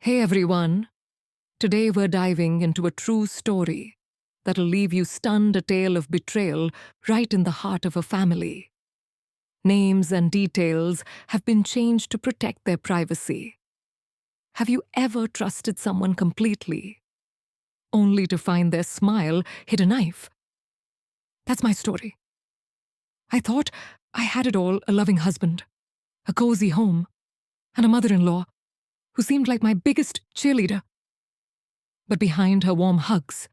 Hey everyone, today we're diving into a true story that'll leave you stunned, a tale of betrayal right in the heart of a family. Names and details have been changed to protect their privacy. Have you ever trusted someone completely, only to find their smile hid a knife? That's my story. I thought I had it all: a loving husband, a cozy home, and a mother-in-law who seemed like my biggest cheerleader. But behind her warm hugs,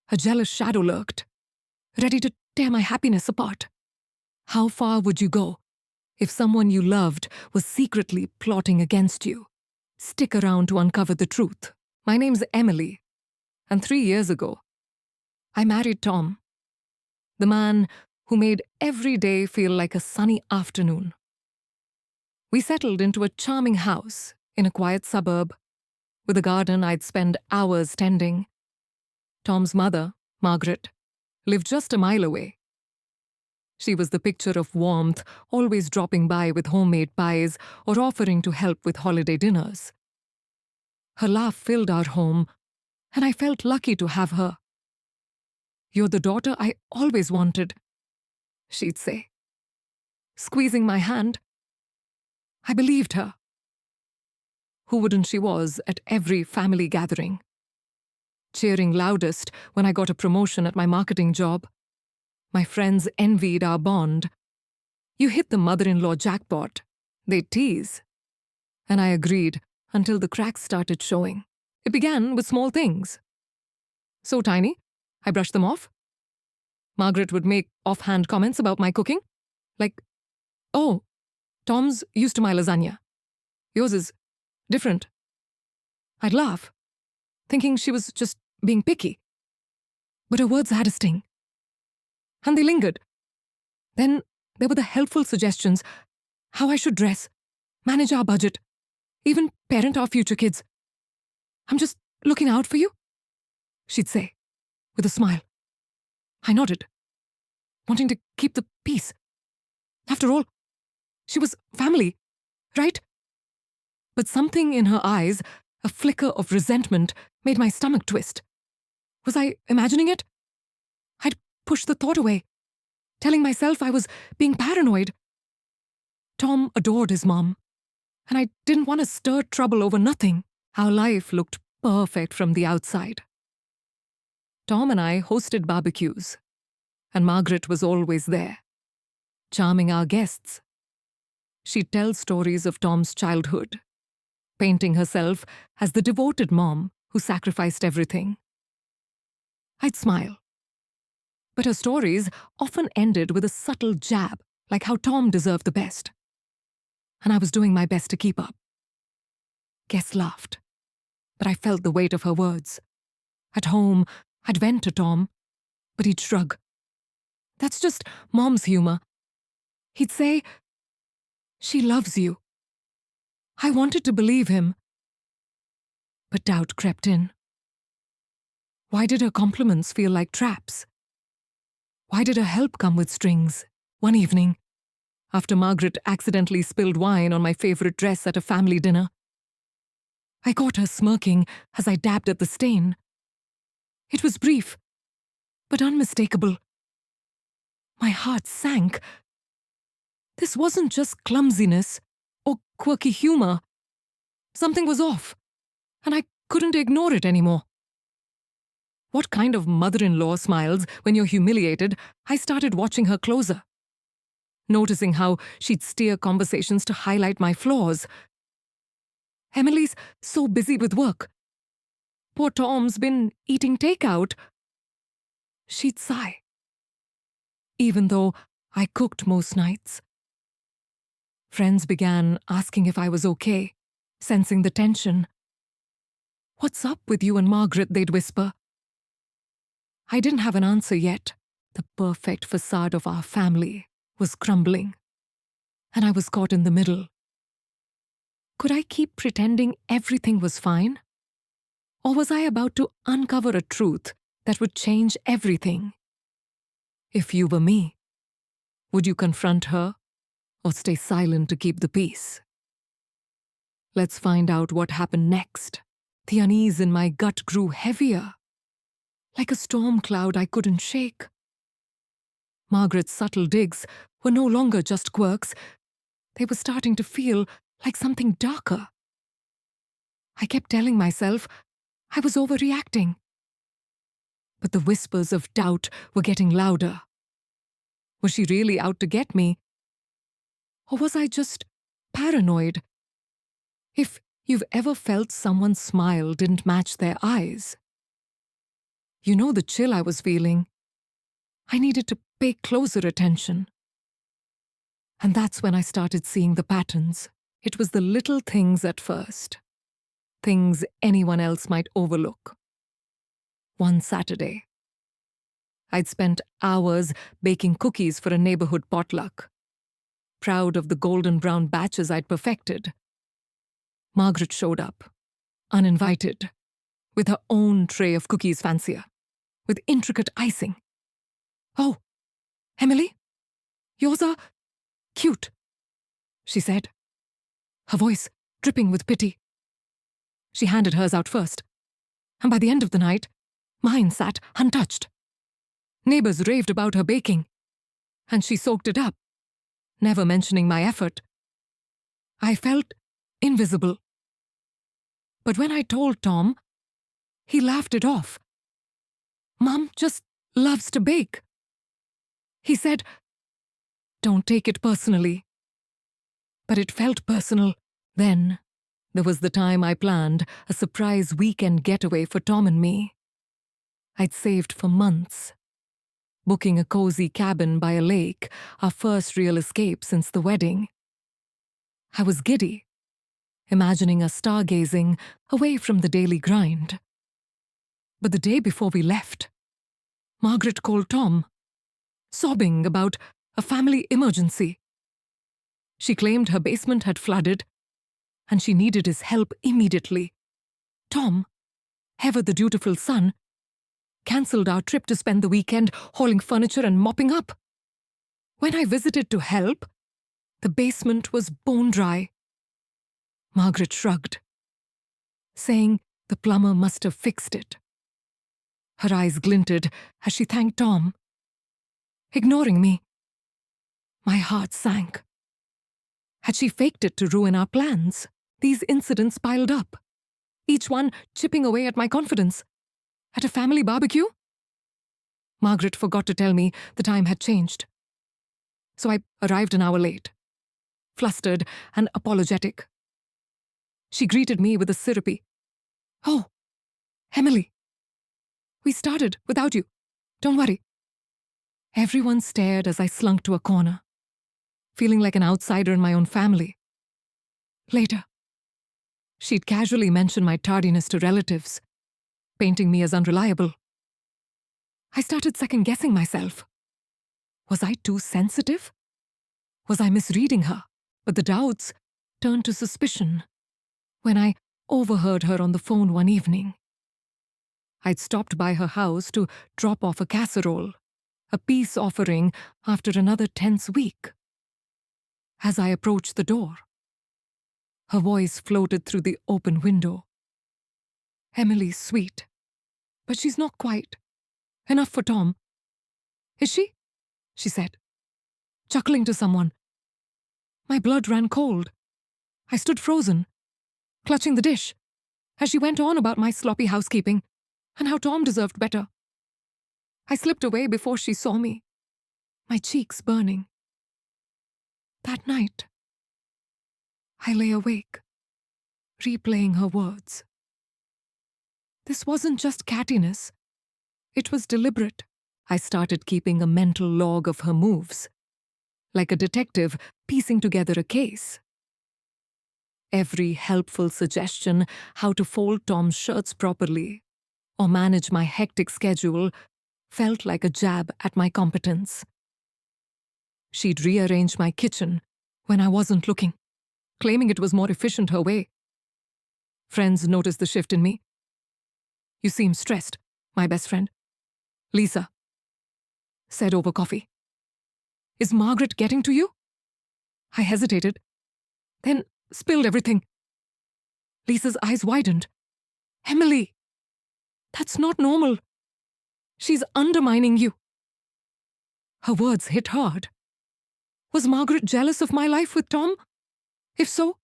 a jealous shadow lurked, ready to tear my happiness apart. How far would you go if someone you loved was secretly plotting against you? Stick around to uncover the truth. My name's Emily, and 3 years ago, I married Tom, the man who made every day feel like a sunny afternoon. We settled into a charming house in a quiet suburb, with a garden I'd spend hours tending. Tom's mother, Margaret, lived just a mile away. She was the picture of warmth, always dropping by with homemade pies or offering to help with holiday dinners. Her laugh filled our home, and I felt lucky to have her. "You're the daughter I always wanted," she'd say, squeezing my hand. I believed her. Who wouldn't she was at every family gathering, cheering loudest when I got a promotion at my marketing job. My friends envied our bond. "You hit the mother-in-law jackpot," they'd tease. And I agreed until the cracks started showing. It began with small things. So tiny, I brushed them off. Margaret would make offhand comments about my cooking, like, "Oh, Tom's used to my lasagna. Yours is different." I'd laugh, thinking she was just being picky. But her words had a sting. And they lingered. Then there were the helpful suggestions: how I should dress, manage our budget, even parent our future kids. "I'm just looking out for you," she'd say, with a smile. I nodded, wanting to keep the peace. After all, she was family, right? But something in her eyes, a flicker of resentment, made my stomach twist. Was I imagining it? I'd pushed the thought away, telling myself I was being paranoid. Tom adored his mom, and I didn't want to stir trouble over nothing. Our life looked perfect from the outside. Tom and I hosted barbecues, and Margaret was always there, charming our guests. She'd tell stories of Tom's childhood, painting herself as the devoted mom who sacrificed everything. I'd smile, but her stories often ended with a subtle jab, like how Tom deserved the best. And I was doing my best to keep up. Guests laughed, but I felt the weight of her words. At home, I'd vent to Tom, but he'd shrug. "That's just Mom's humor." He'd say, "She loves you." I wanted to believe him, but doubt crept in. Why did her compliments feel like traps? Why did her help come with strings? One evening, after Margaret accidentally spilled wine on my favorite dress at a family dinner, I caught her smirking as I dabbed at the stain. It was brief, but unmistakable. My heart sank. This wasn't just clumsiness or quirky humor. Something was off, and I couldn't ignore it anymore. What kind of mother-in-law smiles when you're humiliated? I started watching her closer, noticing how she'd steer conversations to highlight my flaws. "Emily's so busy with work. Poor Tom's been eating takeout." She'd sigh, even though I cooked most nights. Friends began asking if I was okay, sensing the tension. "What's up with you and Margaret?" they'd whisper. I didn't have an answer yet. The perfect facade of our family was crumbling, and I was caught in the middle. Could I keep pretending everything was fine? Or was I about to uncover a truth that would change everything? If you were me, would you confront her or stay silent to keep the peace? Let's find out what happened next. The unease in my gut grew heavier, like a storm cloud I couldn't shake. Margaret's subtle digs were no longer just quirks. They were starting to feel like something darker. I kept telling myself I was overreacting. But the whispers of doubt were getting louder. Was she really out to get me? Or was I just paranoid? If you've ever felt someone's smile didn't match their eyes, you know the chill I was feeling. I needed to pay closer attention. And that's when I started seeing the patterns. It was the little things at first. Things anyone else might overlook. One Saturday, I'd spent hours baking cookies for a neighborhood potluck, proud of the golden brown batches I'd perfected. Margaret showed up, uninvited, with her own tray of cookies fancier, with intricate icing. "Oh, Emily, yours are cute," she said, her voice dripping with pity. She handed hers out first, and by the end of the night, mine sat untouched. Neighbors raved about her baking, and she soaked it up, never mentioning my effort. I felt invisible. But when I told Tom, he laughed it off. "Mom just loves to bake." He said, "Don't take it personally." But it felt personal. Then there was the time I planned a surprise weekend getaway for Tom and me. I'd saved for months, booking a cozy cabin by a lake, our first real escape since the wedding. I was giddy, imagining us stargazing away from the daily grind. But the day before we left, Margaret called Tom, sobbing about a family emergency. She claimed her basement had flooded, and she needed his help immediately. Tom, ever the dutiful son, cancelled our trip to spend the weekend hauling furniture and mopping up. When I visited to help, the basement was bone dry. Margaret shrugged, saying the plumber must have fixed it. Her eyes glinted as she thanked Tom. Ignoring me, my heart sank. Had she faked it to ruin our plans? These incidents piled up, each one chipping away at my confidence. At a family barbecue? Margaret forgot to tell me the time had changed. So I arrived an hour late, flustered and apologetic. She greeted me with a syrupy, "Oh, Emily, we started without you. Don't worry." Everyone stared as I slunk to a corner, feeling like an outsider in my own family. Later, she'd casually mention my tardiness to relatives, painting me as unreliable. I started second-guessing myself. Was I too sensitive? Was I misreading her? But the doubts turned to suspicion when I overheard her on the phone one evening. I'd stopped by her house to drop off a casserole, a peace offering after another tense week. As I approached the door, her voice floated through the open window. "Emily's sweet, but she's not quite enough for Tom." "Is she?" she said, chuckling to someone. My blood ran cold. I stood frozen, clutching the dish, as she went on about my sloppy housekeeping and how Tom deserved better. I slipped away before she saw me, my cheeks burning. That night, I lay awake, replaying her words. This wasn't just cattiness. It was deliberate. I started keeping a mental log of her moves, like a detective piecing together a case. Every helpful suggestion how to fold Tom's shirts properly or manage my hectic schedule felt like a jab at my competence. She'd rearrange my kitchen when I wasn't looking, claiming it was more efficient her way. Friends noticed the shift in me. "You seem stressed," my best friend, Lisa, said over coffee. "Is Margaret getting to you?" I hesitated, then spilled everything. Lisa's eyes widened. Emily, that's not normal. She's undermining you. Her words hit hard. Was Margaret jealous of my life with Tom? If so,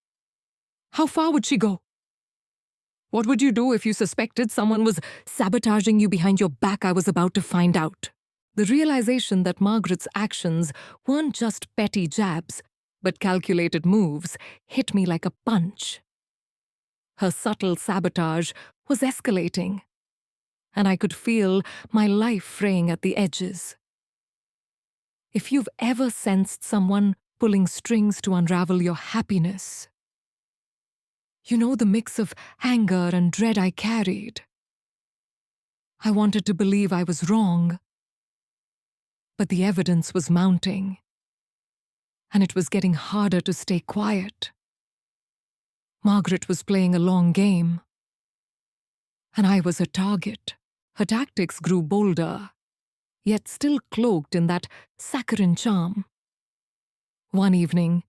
how far would she go? What would you do if you suspected someone was sabotaging you behind your back? I was about to find out. The realization that Margaret's actions weren't just petty jabs, but calculated moves, hit me like a punch. Her subtle sabotage was escalating, and I could feel my life fraying at the edges. If you've ever sensed someone pulling strings to unravel your happiness, you know the mix of anger and dread I carried. I wanted to believe I was wrong, but the evidence was mounting, and it was getting harder to stay quiet. Margaret was playing a long game, and I was her target. Her tactics grew bolder, yet still cloaked in that saccharine charm. One evening,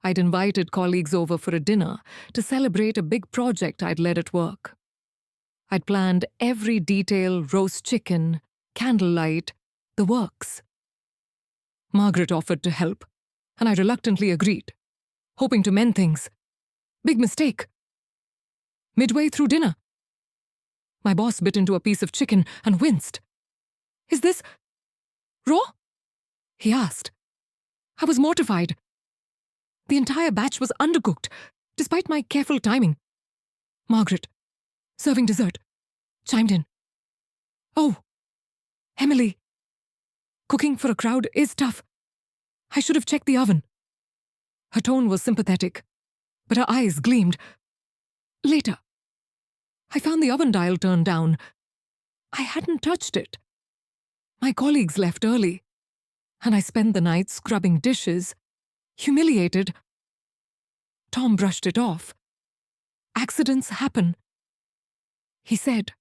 I'd invited colleagues over for a dinner to celebrate a big project I'd led at work. I'd planned every detail: roast chicken, candlelight, the works. Margaret offered to help, and I reluctantly agreed, hoping to mend things. Big mistake. Midway through dinner, my boss bit into a piece of chicken and winced. "Is this raw?" he asked. I was mortified. The entire batch was undercooked, despite my careful timing. Margaret, serving dessert, chimed in. "Oh, Emily, cooking for a crowd is tough. I should have checked the oven." Her tone was sympathetic, but her eyes gleamed. Later, I found the oven dial turned down. I hadn't touched it. My colleagues left early, and I spent the night scrubbing dishes, humiliated. Tom brushed it off. "Accidents happen," he said.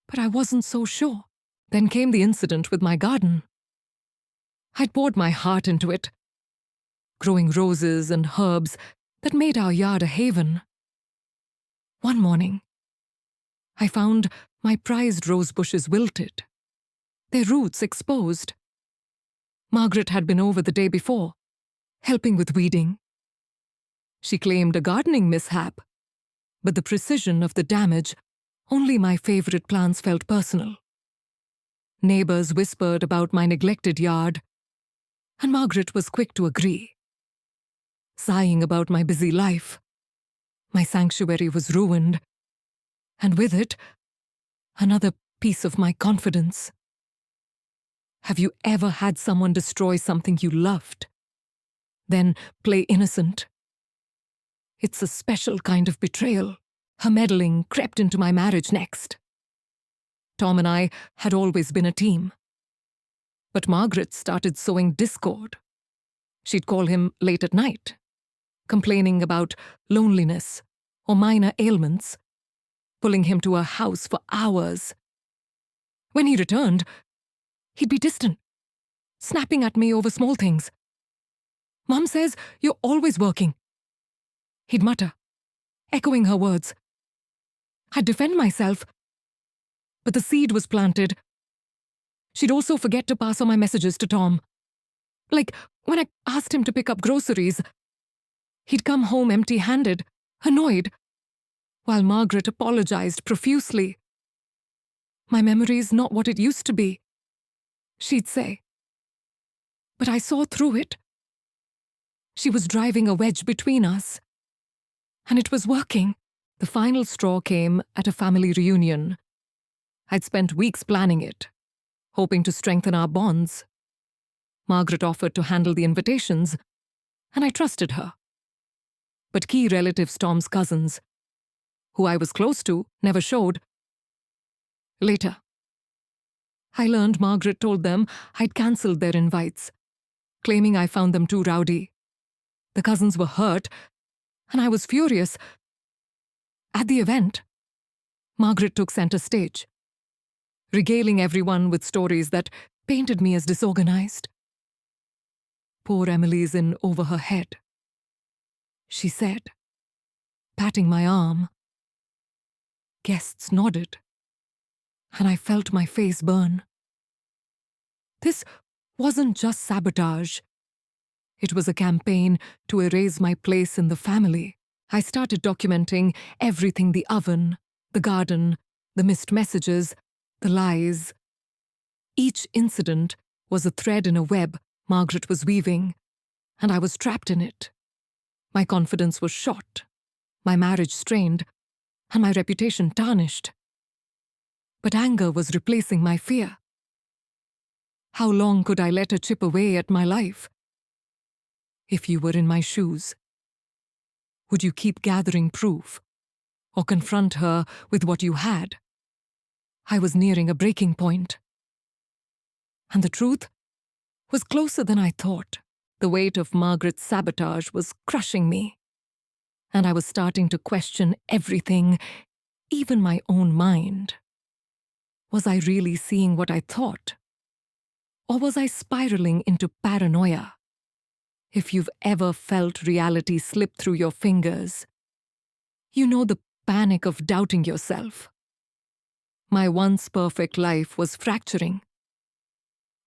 But I wasn't so sure. Then came the incident with my garden. I'd poured my heart into it, growing roses and herbs that made our yard a haven. One morning, I found my prized rose bushes wilted, their roots exposed. Margaret had been over the day before, helping with weeding. She claimed a gardening mishap, but the precision of the damage, only my favorite plants felt personal. Neighbors whispered about my neglected yard, and Margaret was quick to agree. Sighing about my busy life, my sanctuary was ruined, and with it, another piece of my confidence. Have you ever had someone destroy something you loved, then play innocent? It's a special kind of betrayal. Her meddling crept into my marriage next. Tom and I had always been a team. But Margaret started sowing discord. She'd call him late at night, complaining about loneliness or minor ailments, pulling him to her house for hours. When he returned, he'd be distant, snapping at me over small things. "Mom says you're always working," he'd mutter, echoing her words. I'd defend myself, but the seed was planted. She'd also forget to pass on my messages to Tom. Like when I asked him to pick up groceries, he'd come home empty-handed, annoyed, while Margaret apologized profusely. "My memory's not what it used to be," she'd say. But I saw through it. She was driving a wedge between us, and it was working. The final straw came at a family reunion. I'd spent weeks planning it, hoping to strengthen our bonds. Margaret offered to handle the invitations, and I trusted her. But key relatives, Tom's cousins, who I was close to, never showed. Later, I learned Margaret told them I'd cancelled their invites, claiming I found them too rowdy. The cousins were hurt, and I was furious. At the event, Margaret took center stage, regaling everyone with stories that painted me as disorganized. "Poor Emily's in over her head," she said, patting my arm. Guests nodded, and I felt my face burn. This wasn't just sabotage. It was a campaign to erase my place in the family. I started documenting everything: the oven, the garden, the missed messages, the lies. Each incident was a thread in a web Margaret was weaving, and I was trapped in it. My confidence was shot, my marriage strained, and my reputation tarnished. But anger was replacing my fear. How long could I let her chip away at my life? If you were in my shoes, would you keep gathering proof, or confront her with what you had? I was nearing a breaking point. And the truth was closer than I thought. The weight of Margaret's sabotage was crushing me, and I was starting to question everything, even my own mind. Was I really seeing what I thought? Or was I spiraling into paranoia? If you've ever felt reality slip through your fingers, you know the panic of doubting yourself. My once perfect life was fracturing,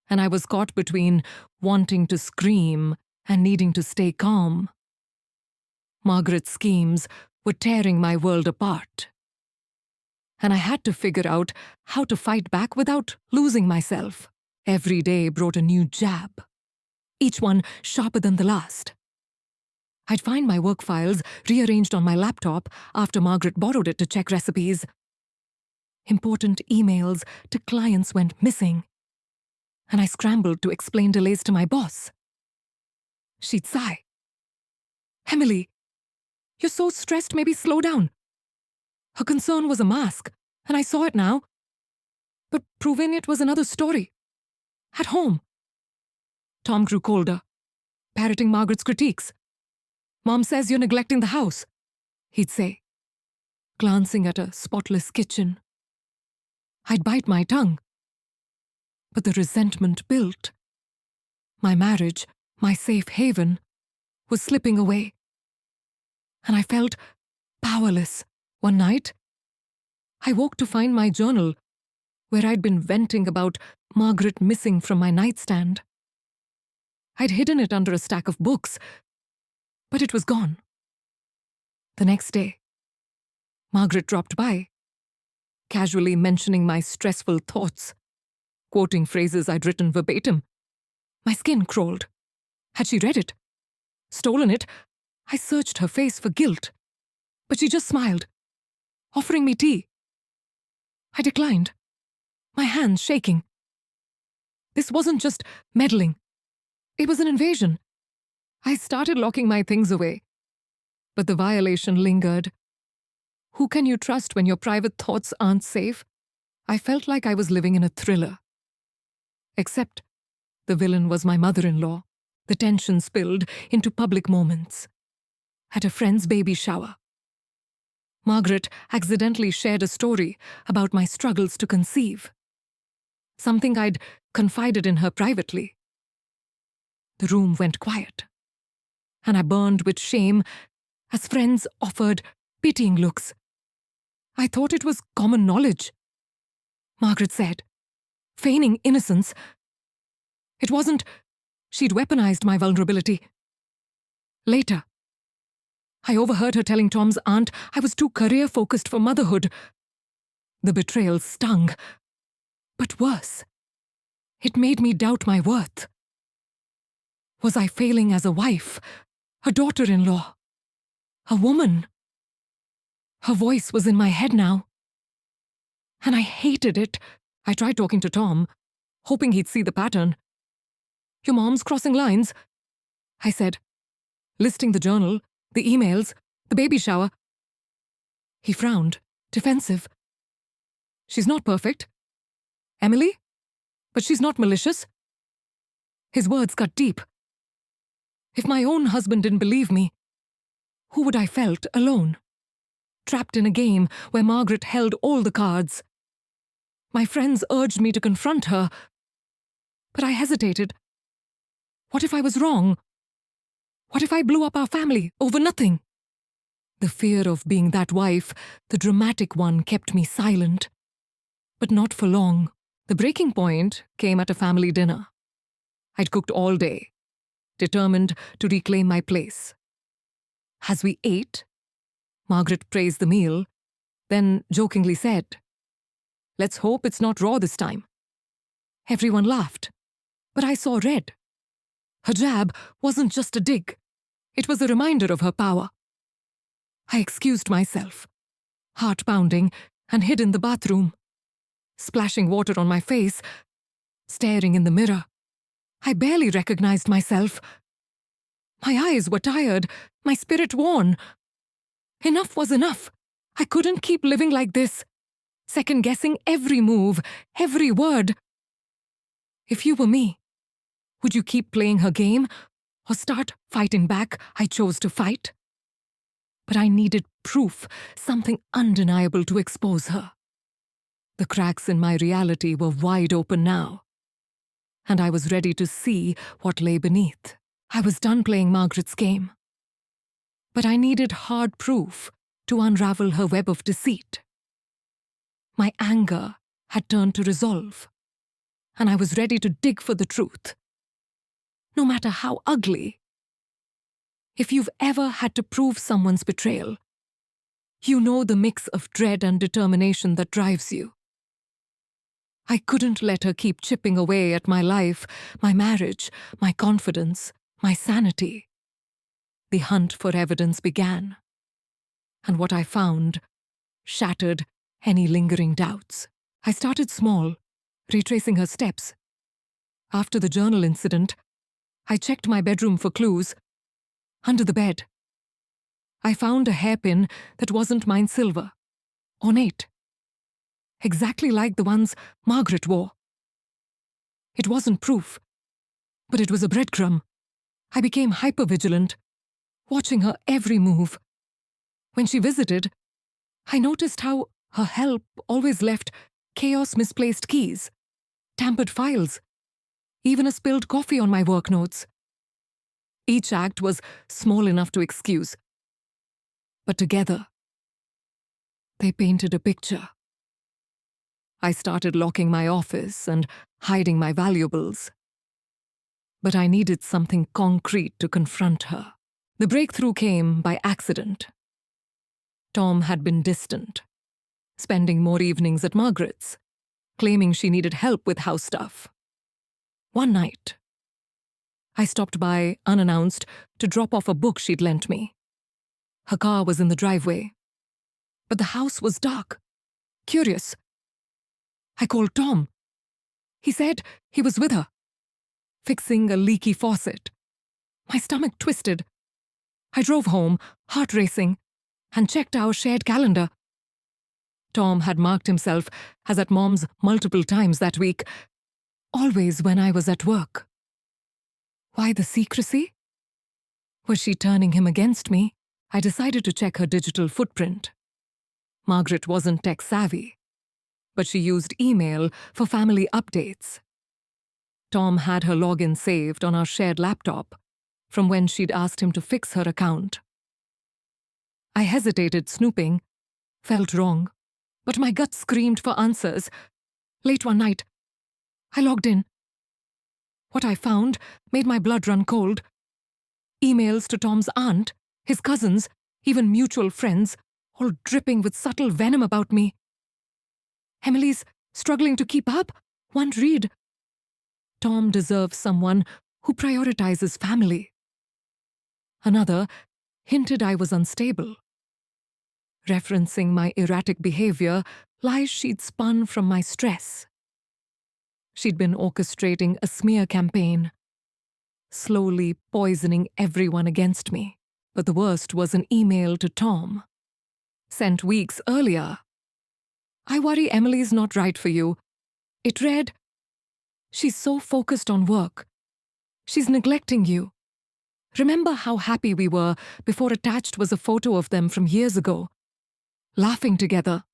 and I was caught between wanting to scream and needing to stay calm. Margaret's schemes were tearing my world apart, and I had to figure out how to fight back without losing myself. Every day brought a new jab, each one sharper than the last. I'd find my work files rearranged on my laptop after Margaret borrowed it to check recipes. Important emails to clients went missing, and I scrambled to explain delays to my boss. She'd sigh. "Emily, you're so stressed, maybe slow down." Her concern was a mask, and I saw it now. But proving it was another story. At home, Tom grew colder, parroting Margaret's critiques. "Mom says you're neglecting the house," he'd say, glancing at a spotless kitchen. I'd bite my tongue, but the resentment built. My marriage, my safe haven, was slipping away, and I felt powerless. One night, I woke to find my journal, where I'd been venting about Margaret missing from my nightstand. I'd hidden it under a stack of books, but it was gone. The next day, Margaret dropped by, casually mentioning my stressful thoughts, quoting phrases I'd written verbatim. My skin crawled. Had she read it? Stolen it? I searched her face for guilt, but she just smiled, offering me tea. I declined, my hands shaking. This wasn't just meddling. It was an invasion. I started locking my things away, but the violation lingered. Who can you trust when your private thoughts aren't safe? I felt like I was living in a thriller. Except the villain was my mother-in-law. The tension spilled into public moments. At a friend's baby shower, Margaret accidentally shared a story about my struggles to conceive, something I'd confided in her privately. The room went quiet, and I burned with shame as friends offered pitying looks. I thought it was common knowledge, Margaret said, feigning innocence. It wasn't. She'd weaponized my vulnerability. Later, I overheard her telling Tom's aunt I was too career-focused for motherhood. The betrayal stung, but worse, it made me doubt my worth. Was I failing as a wife, a daughter-in-law, a woman? Her voice was in my head now, and I hated it. I tried talking to Tom, hoping he'd see the pattern. "Your mom's crossing lines," I said, listing the journal, the emails, the baby shower. He frowned, defensive. "She's not perfect, Emily, but she's not malicious." His words cut deep. If my own husband didn't believe me, who would I felt alone, trapped in a game where Margaret held all the cards? My friends urged me to confront her, but I hesitated. What if I was wrong? What if I blew up our family over nothing? The fear of being that wife, the dramatic one, kept me silent. But not for long. The breaking point came at a family dinner. I'd cooked all day, determined to reclaim my place. As we ate, Margaret praised the meal, then jokingly said, "Let's hope it's not raw this time." Everyone laughed, but I saw red. Her jab wasn't just a dig. It was a reminder of her power. I excused myself, heart pounding, and hid in the bathroom, splashing water on my face, staring in the mirror. I barely recognized myself. My eyes were tired, my spirit worn. Enough was enough. I couldn't keep living like this, second-guessing every move, every word. If you were me, would you keep playing her game or start fighting back? I chose to fight. But I needed proof, something undeniable to expose her. The cracks in my reality were wide open now, and I was ready to see what lay beneath. I was done playing Margaret's game. But I needed hard proof to unravel her web of deceit. My anger had turned to resolve, and I was ready to dig for the truth, no matter how ugly. If you've ever had to prove someone's betrayal, you know the mix of dread and determination that drives you. I couldn't let her keep chipping away at my life, my marriage, my confidence, my sanity. The hunt for evidence began, and what I found shattered any lingering doubts. I started small, retracing her steps. After the journal incident, I checked my bedroom for clues. Under the bed, I found a hairpin that wasn't mine silver, ornate, exactly like the ones Margaret wore. It wasn't proof, but it was a breadcrumb. I became hypervigilant, watching her every move. When she visited, I noticed how her help always left chaos-misplaced keys, tampered files, even a spilled coffee on my work notes. Each act was small enough to excuse, but together, they painted a picture. I started locking my office and hiding my valuables. But I needed something concrete to confront her. The breakthrough came by accident. Tom had been distant, spending more evenings at Margaret's, claiming she needed help with house stuff. One night, I stopped by unannounced to drop off a book she'd lent me. Her car was in the driveway, but the house was dark. Curious, I called Tom. He said he was with her, fixing a leaky faucet. My stomach twisted. I drove home, heart racing, and checked our shared calendar. Tom had marked himself as at Mom's multiple times that week, always when I was at work. Why the secrecy? Was she turning him against me? I decided to check her digital footprint. Margaret wasn't tech-savvy, but she used email for family updates. Tom had her login saved on our shared laptop from when she'd asked him to fix her account. I hesitated snooping, felt wrong, but my gut screamed for answers. Late one night, I logged in. What I found made my blood run cold. Emails to Tom's aunt, his cousins, even mutual friends, all dripping with subtle venom about me. Emily's struggling to keep up? One read. Tom deserves someone who prioritizes family. Another hinted I was unstable, referencing my erratic behavior, lies she'd spun from my stress. She'd been orchestrating a smear campaign, slowly poisoning everyone against me. But the worst was an email to Tom, sent weeks earlier. "I worry Emily's not right for you." It read, "She's so focused on work. She's neglecting you. Remember how happy we were before attached was a photo of them from years ago, laughing together."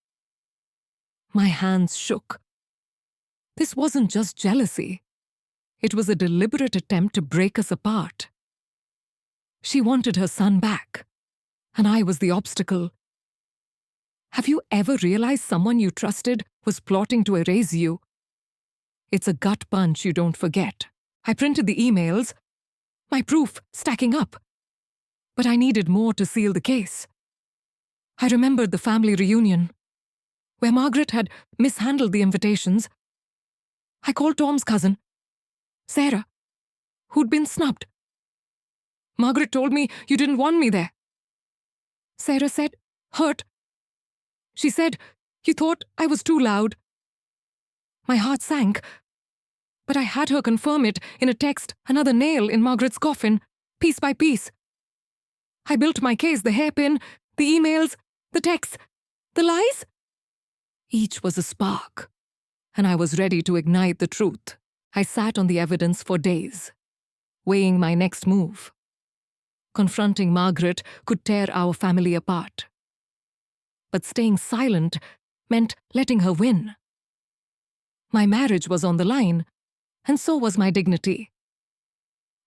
My hands shook. This wasn't just jealousy. It was a deliberate attempt to break us apart. She wanted her son back, and I was the obstacle. Have you ever realized someone you trusted was plotting to erase you? It's a gut punch you don't forget. I printed the emails, my proof stacking up. But I needed more to seal the case. I remembered the family reunion, where Margaret had mishandled the invitations. I called Tom's cousin, Sarah, who'd been snubbed. Margaret told me you didn't want me there. Sarah said, hurt. She said, you thought I was too loud. My heart sank, but I had her confirm it in a text, another nail in Margaret's coffin, piece by piece. I built my case, the hairpin, the emails, the texts, the lies. Each was a spark, and I was ready to ignite the truth. I sat on the evidence for days, weighing my next move. Confronting Margaret could tear our family apart. But staying silent meant letting her win. My marriage was on the line, and so was my dignity.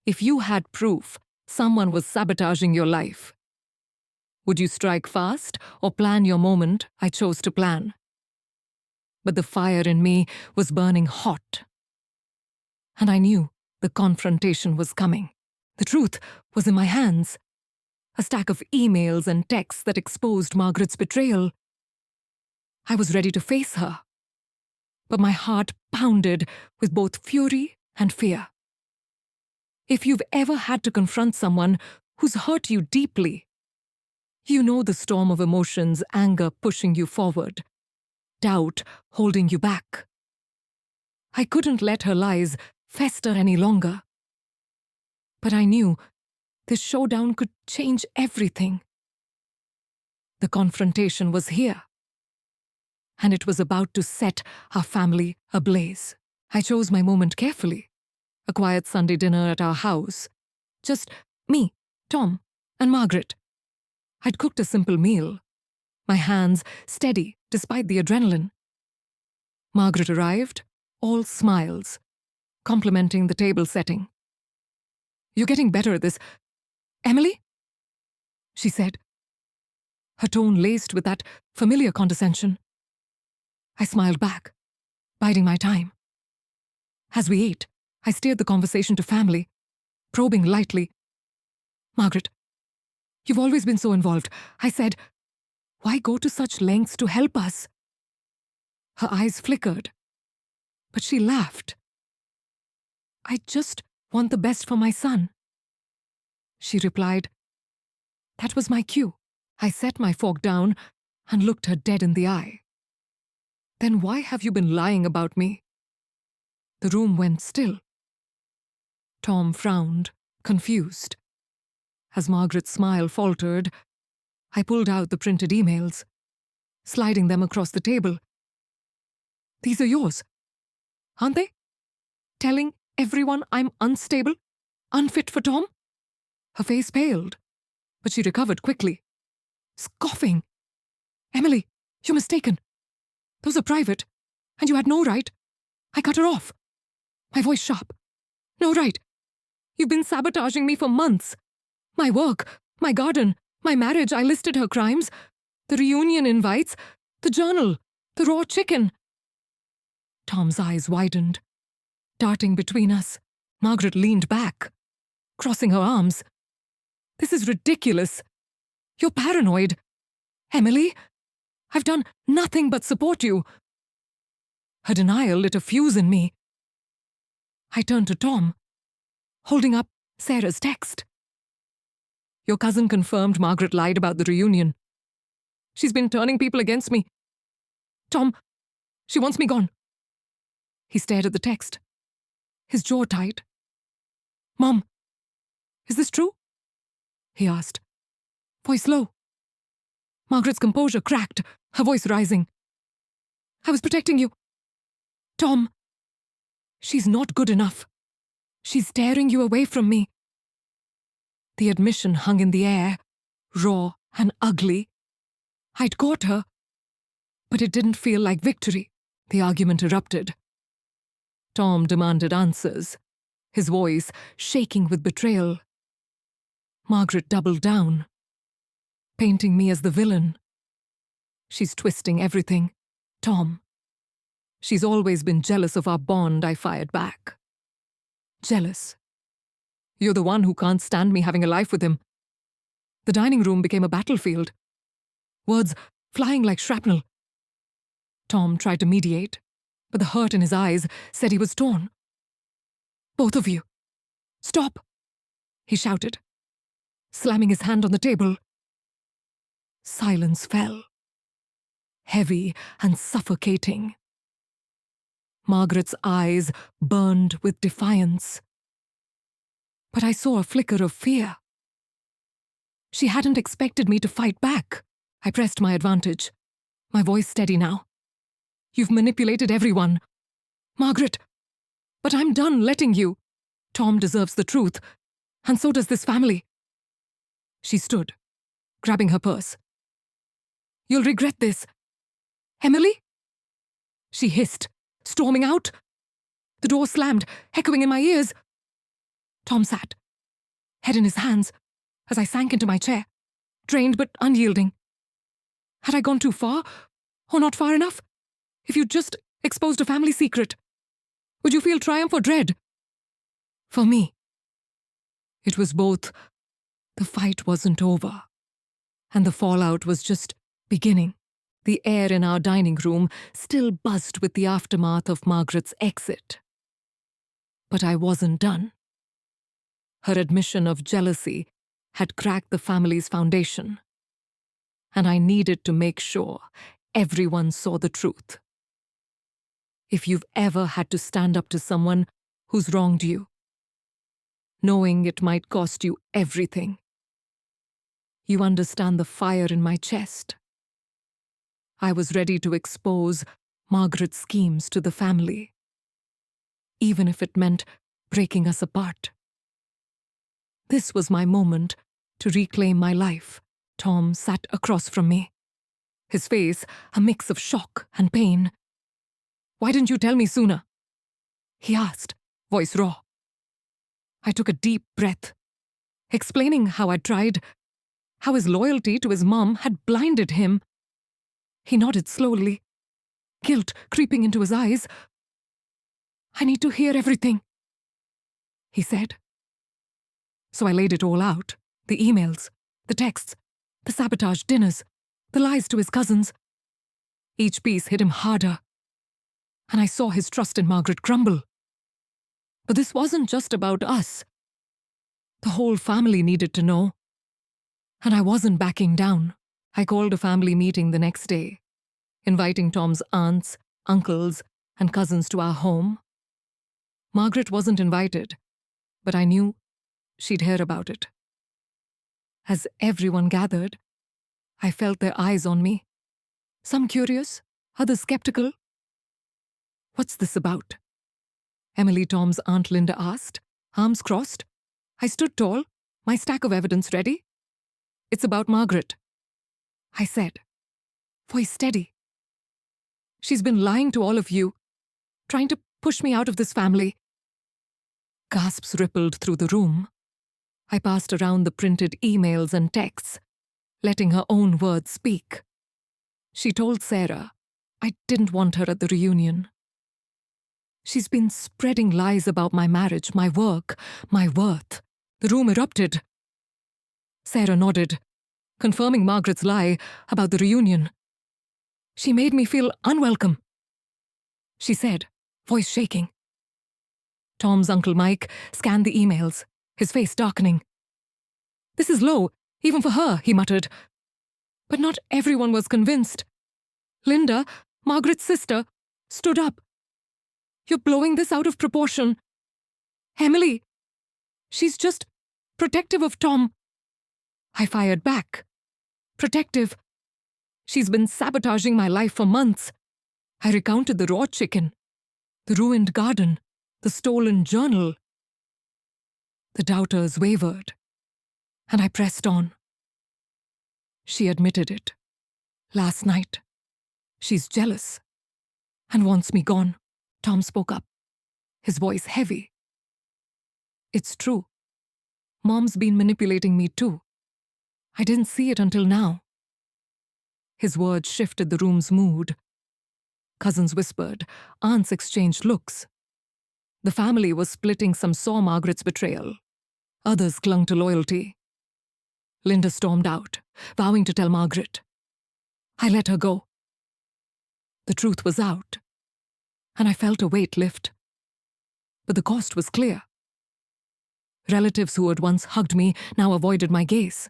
If you had proof someone was sabotaging your life, would you strike fast or plan your moment? I chose to plan. But the fire in me was burning hot. And I knew the confrontation was coming. The truth was in my hands. A stack of emails and texts that exposed Margaret's betrayal. I was ready to face her. But my heart pounded with both fury and fear. If you've ever had to confront someone who's hurt you deeply, you know the storm of emotions, anger pushing you forward, doubt holding you back. I couldn't let her lies fester any longer. But I knew this showdown could change everything. The confrontation was here, and it was about to set our family ablaze. I chose my moment carefully. A quiet Sunday dinner at our house. Just me, Tom, and Margaret. I'd cooked a simple meal, my hands steady despite the adrenaline. Margaret arrived, all smiles, complimenting the table setting. You're getting better at this, Emily? She said, her tone laced with that familiar condescension. I smiled back, biding my time. As we ate, I steered the conversation to family, probing lightly. Margaret, you've always been so involved. I said, why go to such lengths to help us? Her eyes flickered, but she laughed. I just want the best for my son. She replied, that was my cue. I set my fork down and looked her dead in the eye. Then why have you been lying about me? The room went still. Tom frowned, confused. As Margaret's smile faltered, I pulled out the printed emails, sliding them across the table. These are yours, aren't they? Telling everyone I'm unstable, unfit for Tom? Her face paled, but she recovered quickly, scoffing. Emily, you're mistaken. Those are private, and you had no right. I cut her off, my voice sharp. No right. You've been sabotaging me for months. My work, my garden, my marriage, I listed her crimes. The reunion invites, the journal, the raw chicken. Tom's eyes widened, darting between us. Margaret leaned back, crossing her arms. This is ridiculous. You're paranoid. Emily, I've done nothing but support you. Her denial lit a fuse in me. I turned to Tom, holding up Sarah's text. Your cousin confirmed Margaret lied about the reunion. She's been turning people against me. Tom, she wants me gone. He stared at the text, his jaw tight. Mom, is this true? He asked, voice low. Margaret's composure cracked, her voice rising. I was protecting you. Tom, she's not good enough. She's tearing you away from me. The admission hung in the air, raw and ugly. I'd caught her, but it didn't feel like victory. The argument erupted. Tom demanded answers, his voice shaking with betrayal. Margaret doubled down. painting me as the villain. She's twisting everything. Tom. She's always been jealous of our bond, I fired back. Jealous? You're the one who can't stand me having a life with him. The dining room became a battlefield. Words flying like shrapnel. Tom tried to mediate, but the hurt in his eyes said he was torn. Both of you. Stop, he shouted, slamming his hand on the table. Silence fell, heavy and suffocating. Margaret's eyes burned with defiance. But I saw a flicker of fear. She hadn't expected me to fight back. I pressed my advantage, my voice steady now. You've manipulated everyone. Margaret, but I'm done letting you. Tom deserves the truth, and so does this family. She stood, grabbing her purse. You'll regret this. Emily? She hissed, storming out. The door slammed, echoing in my ears. Tom sat, head in his hands, as I sank into my chair, drained but unyielding. Had I gone too far, or not far enough? If you'd just exposed a family secret, would you feel triumph or dread? For me, it was both. The fight wasn't over, and the fallout was just beginning. The air in our dining room still buzzed with the aftermath of Margaret's exit. But I wasn't done. Her admission of jealousy had cracked the family's foundation, and I needed to make sure everyone saw the truth. If you've ever had to stand up to someone who's wronged you, knowing it might cost you everything, you understand the fire in my chest. I was ready to expose Margaret's schemes to the family, even if it meant breaking us apart. This was my moment to reclaim my life. Tom sat across from me, his face a mix of shock and pain. Why didn't you tell me sooner? He asked, voice raw. I took a deep breath, explaining how I'd tried, how his loyalty to his mom had blinded him. He nodded slowly, guilt creeping into his eyes. I need to hear everything, he said. So I laid it all out, the emails, the texts, the sabotage dinners, the lies to his cousins. Each piece hit him harder, and I saw his trust in Margaret crumble. But this wasn't just about us. The whole family needed to know, and I wasn't backing down. I called a family meeting the next day, inviting Tom's aunts, uncles, and cousins to our home. Margaret wasn't invited, but I knew she'd hear about it. As everyone gathered, I felt their eyes on me. Some curious, others skeptical. What's this about? Emily, Tom's Aunt Linda asked, arms crossed. I stood tall, my stack of evidence ready. It's about Margaret, I said, voice steady. She's been lying to all of you, trying to push me out of this family. Gasps rippled through the room. I passed around the printed emails and texts, letting her own words speak. She told Sarah I didn't want her at the reunion. She's been spreading lies about my marriage, my work, my worth. The room erupted. Sarah nodded, confirming Margaret's lie about the reunion. She made me feel unwelcome, she said, voice shaking. Tom's Uncle Mike scanned the emails, his face darkening. This is low, even for her, he muttered. But not everyone was convinced. Linda, Margaret's sister, stood up. You're blowing this out of proportion. Emily, she's just protective of Tom. I fired back. Protective. She's been sabotaging my life for months. I recounted the raw chicken, the ruined garden, the stolen journal. The doubters wavered, and I pressed on. She admitted it. Last night. She's jealous and wants me gone. Tom spoke up, his voice heavy. It's true. Mom's been manipulating me too. I didn't see it until now. His words shifted the room's mood. Cousins whispered, aunts exchanged looks. The family was splitting. Some saw Margaret's betrayal. Others clung to loyalty. Linda stormed out, vowing to tell Margaret. I let her go. The truth was out, and I felt a weight lift. But the cost was clear. Relatives who had once hugged me now avoided my gaze.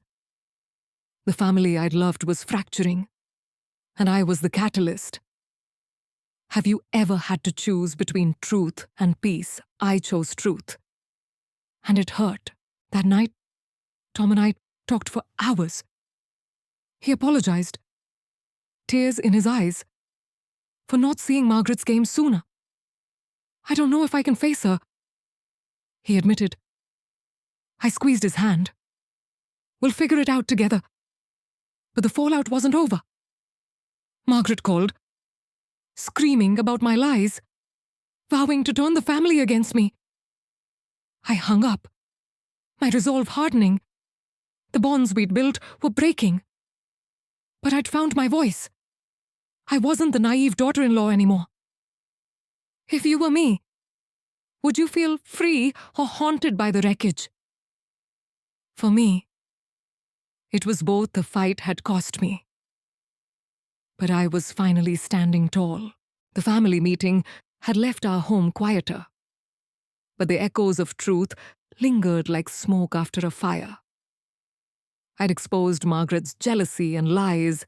The family I'd loved was fracturing, and I was the catalyst. Have you ever had to choose between truth and peace? I chose truth. And it hurt. That night, Tom and I talked for hours. He apologized, tears in his eyes, for not seeing Margaret's game sooner. I don't know if I can face her, he admitted. I squeezed his hand. We'll figure it out together. But the fallout wasn't over. Margaret called, screaming about my lies, vowing to turn the family against me. I hung up, my resolve hardening. The bonds we'd built were breaking. But I'd found my voice. I wasn't the naive daughter-in-law anymore. If you were me, would you feel free or haunted by the wreckage? For me, it was both. The fight had cost me. But I was finally standing tall. The family meeting had left our home quieter. But the echoes of truth lingered like smoke after a fire. I'd exposed Margaret's jealousy and lies,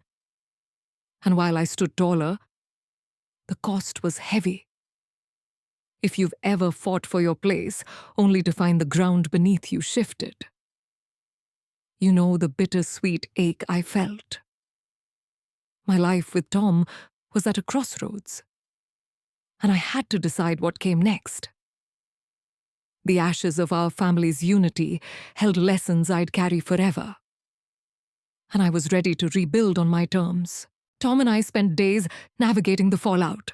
and while I stood taller, the cost was heavy. If you've ever fought for your place only to find the ground beneath you shifted, you know the bittersweet ache I felt. My life with Tom was at a crossroads, and I had to decide what came next. The ashes of our family's unity held lessons I'd carry forever, and I was ready to rebuild on my terms. Tom and I spent days navigating the fallout.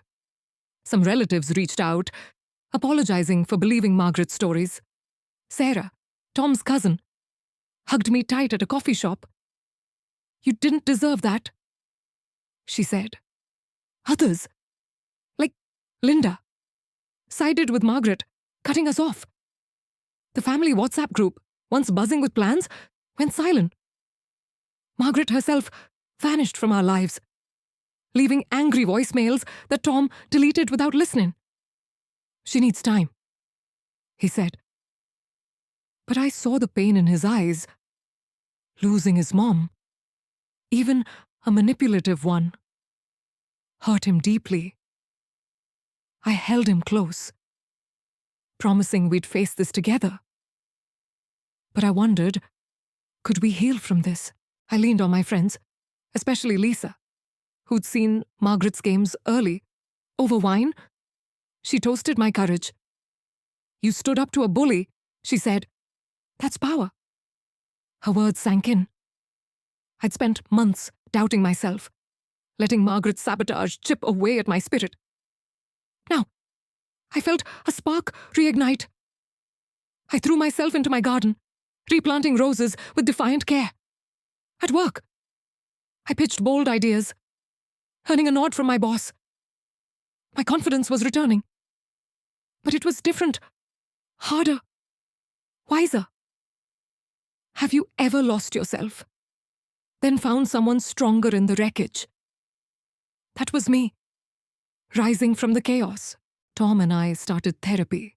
Some relatives reached out, apologizing for believing Margaret's stories. Sarah, Tom's cousin, hugged me tight at a coffee shop. You didn't deserve that, she said. Others, like Linda, sided with Margaret, cutting us off. The family WhatsApp group, once buzzing with plans, went silent. Margaret herself vanished from our lives, leaving angry voicemails that Tom deleted without listening. She needs time, he said. But I saw the pain in his eyes. Losing his mom, even a manipulative one, hurt him deeply. I held him close, promising we'd face this together. But I wondered, could we heal from this? I leaned on my friends, especially Lisa, who'd seen Margaret's games early. Over wine, she toasted my courage. You stood up to a bully, she said. That's power. Her words sank in. I'd spent months doubting myself, letting Margaret's sabotage chip away at my spirit. Now, I felt a spark reignite. I threw myself into my garden, replanting roses with defiant care. At work, I pitched bold ideas, earning a nod from my boss. My confidence was returning. But it was different, harder, wiser. Have you ever lost yourself, then found someone stronger in the wreckage? That was me, rising from the chaos. Tom and I started therapy,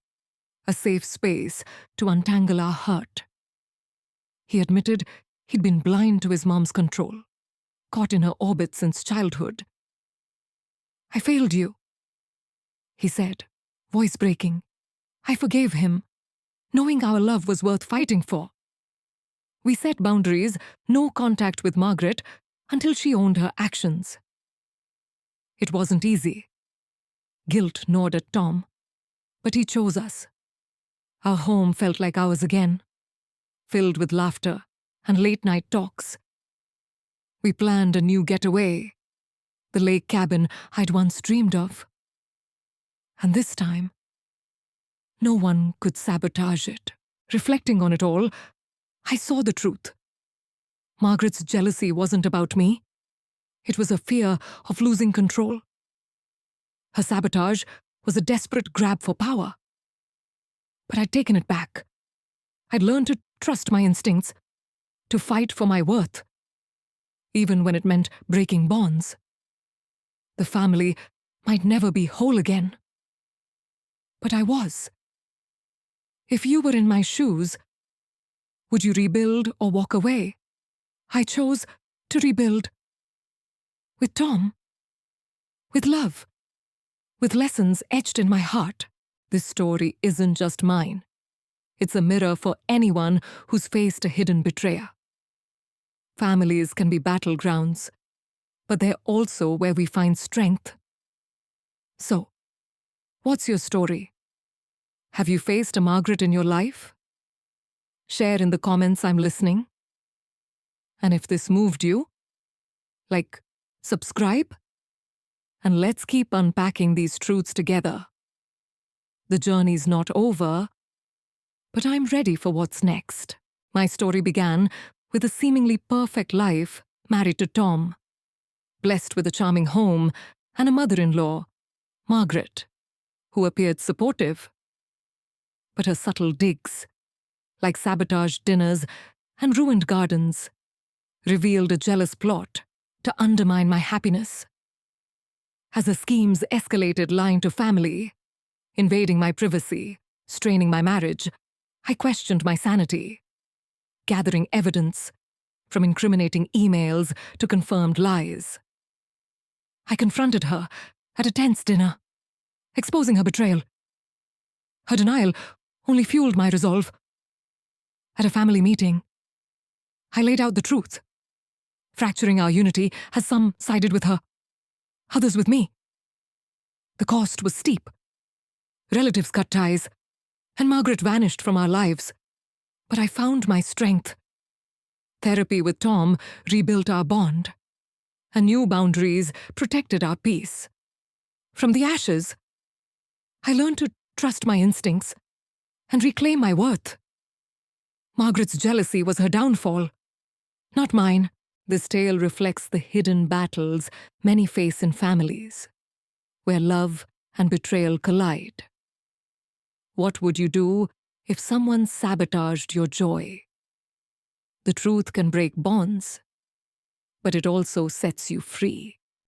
a safe space to untangle our hurt. He admitted he'd been blind to his mom's control, caught in her orbit since childhood. I failed you, he said, voice breaking. I forgave him, knowing our love was worth fighting for. We set boundaries, no contact with Margaret, until she owned her actions. It wasn't easy. Guilt gnawed at Tom, but he chose us. Our home felt like ours again, filled with laughter and late-night talks. We planned a new getaway, the lake cabin I'd once dreamed of. And this time, no one could sabotage it. Reflecting on it all, I saw the truth. Margaret's jealousy wasn't about me. It was a fear of losing control. Her sabotage was a desperate grab for power. But I'd taken it back. I'd learned to trust my instincts, to fight for my worth, even when it meant breaking bonds. The family might never be whole again. But I was. If you were in my shoes, would you rebuild or walk away? I chose to rebuild. With Tom. With love. With lessons etched in my heart. This story isn't just mine. It's a mirror for anyone who's faced a hidden betrayer. Families can be battlegrounds, but they're also where we find strength. So, what's your story? Have you faced a Margaret in your life? Share in the comments. I'm listening. And if this moved you, subscribe, and let's keep unpacking these truths together. The journey's not over, but I'm ready for what's next. My story began with a seemingly perfect life, married to Tom, blessed with a charming home and a mother-in-law, Margaret, who appeared supportive. But her subtle digs, like sabotage dinners and ruined gardens, revealed a jealous plot to undermine my happiness. As her schemes escalated line to family, invading my privacy, straining my marriage, I questioned my sanity, gathering evidence, from incriminating emails to confirmed lies. I confronted her at a tense dinner, exposing her betrayal. Her denial only fueled my resolve. At a family meeting, I laid out the truth, fracturing our unity as some sided with her, others with me. The cost was steep. Relatives cut ties, and Margaret vanished from our lives. But I found my strength. Therapy with Tom rebuilt our bond, and new boundaries protected our peace. From the ashes, I learned to trust my instincts and reclaim my worth. Margaret's jealousy was her downfall, not mine. This tale reflects the hidden battles many face in families, where love and betrayal collide. What would you do if someone sabotaged your joy? The truth can break bonds, but it also sets you free.